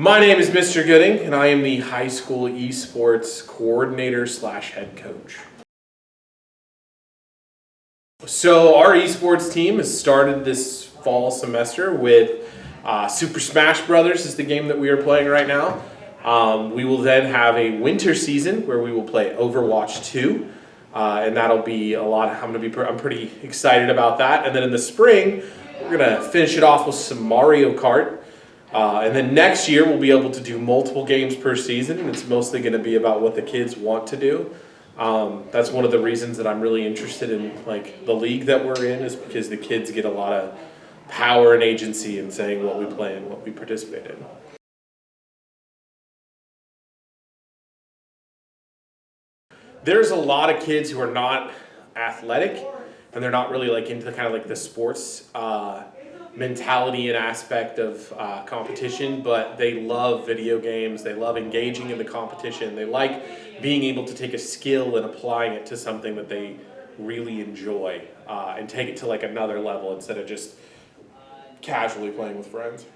My name is Mr. Gooding, and I am the high school esports coordinator slash head coach. So our esports team has started this fall semester with Super Smash Brothers is the game that we are playing right now. We will then have a winter season where we will play Overwatch 2, and that'll be a lot. I'm pretty excited about that. And then in the spring, we're gonna finish it off with some Mario Kart. And then next year we'll be able to do multiple games per season, and it's mostly going to be about what the kids want to do. That's one of the reasons that I'm really interested in the league that we're in, is because the kids get a lot of power and agency in saying what we play and what we participate in. There's a lot of kids who are not athletic, and they're not really into the sports mentality and aspect of competition, but they love video games. They love engaging in the competition. They like being able to take a skill and applying it to something that they really enjoy and take it to another level instead of just casually playing with friends.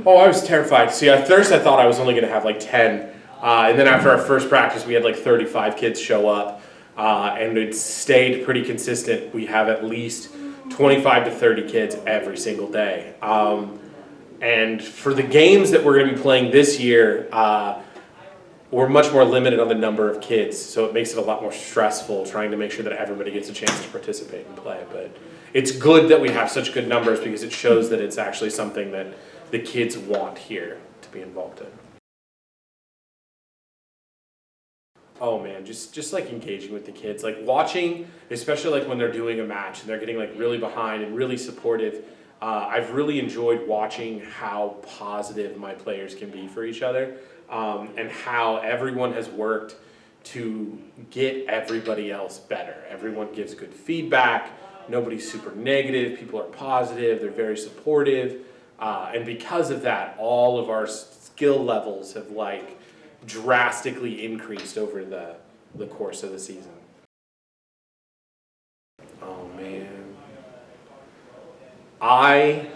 Oh, I was terrified. See, at first I thought I was only going to have 10, and then after our first practice we had 35 kids show up. And it stayed pretty consistent. We have at least 25 to 30 kids every single day. And for the games that we're going to be playing this year, we're much more limited on the number of kids, so it makes it a lot more stressful trying to make sure that everybody gets a chance to participate and play. But it's good that we have such good numbers because it shows that it's actually something that the kids want here to be involved in. Oh man, just engaging with the kids, watching, especially when they're doing a match and they're getting really behind and really supportive. I've really enjoyed watching how positive my players can be for each other, and how everyone has worked to get everybody else better. Everyone gives good feedback. Nobody's super negative. People are positive. They're very supportive, and because of that, all of our skill levels have drastically increased over the course of the season. Oh man. I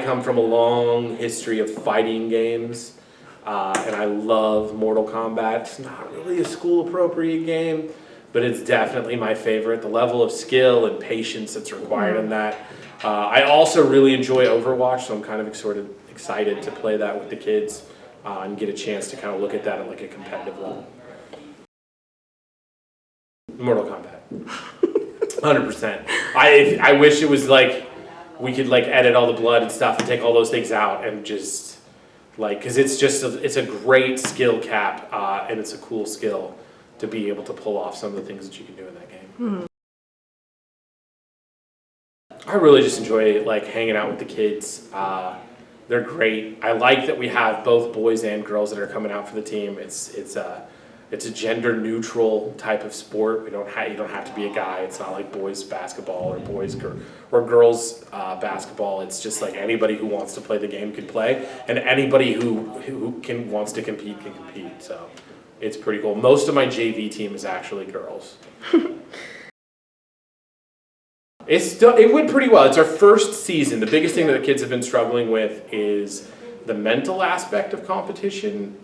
come from a long history of fighting games, and I love Mortal Kombat. It's not really a school appropriate game, but it's definitely my favorite. The level of skill and patience that's required in that. I also really enjoy Overwatch, so I'm kind of excited to play that with the kids. And get a chance to look at that at a competitive level. Mortal Kombat, 100%. I wish it was we could edit all the blood and stuff and take all those things out and just because it's a great skill cap, and it's a cool skill to be able to pull off some of the things that you can do in that game. I really just enjoy hanging out with the kids. They're great. I like that we have both boys and girls that are coming out for the team. It's a gender neutral type of sport. You don't have to be a guy. It's not like boys basketball or girls basketball. It's just anybody who wants to play the game can play, and anybody who wants to compete can compete. So it's pretty cool. Most of my JV team is actually girls. It went pretty well. It's our first season. The biggest thing that the kids have been struggling with is the mental aspect of competition.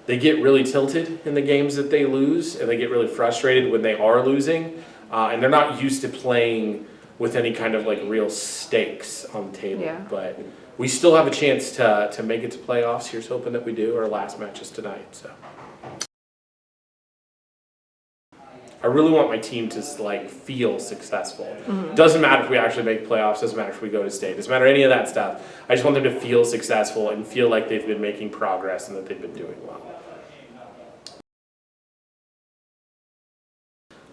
They get really tilted in the games that they lose, and they get really frustrated when they are losing. And they're not used to playing with any kind of real stakes on the table. Yeah. But we still have a chance to make it to playoffs. Here's hoping that we do. Our last match is tonight. So I really want my team to feel successful. Mm-hmm. Doesn't matter if we actually make playoffs, doesn't matter if we go to state, doesn't matter any of that stuff. I just want them to feel successful and feel like they've been making progress and that they've been doing well.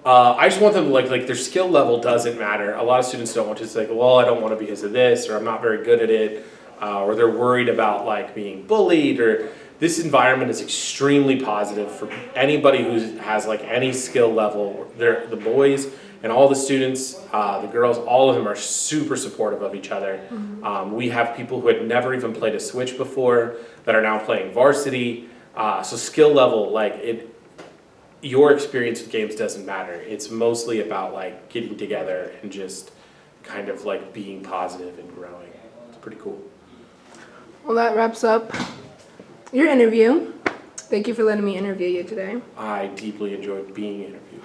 I just want them to their skill level doesn't matter. A lot of students don't want to say, well, I don't want to because of this, or I'm not very good at it, or they're worried about being bullied, or this environment is extremely positive for anybody who has any skill level. The boys and all the students, the girls, all of them are super supportive of each other. Mm-hmm. We have people who had never even played a Switch before that are now playing varsity. So skill level, your experience with games doesn't matter. It's mostly about getting together and just kind of being positive and growing. pretty cool. Well, that wraps up your interview. Thank you for letting me interview you today. I deeply enjoyed being interviewed.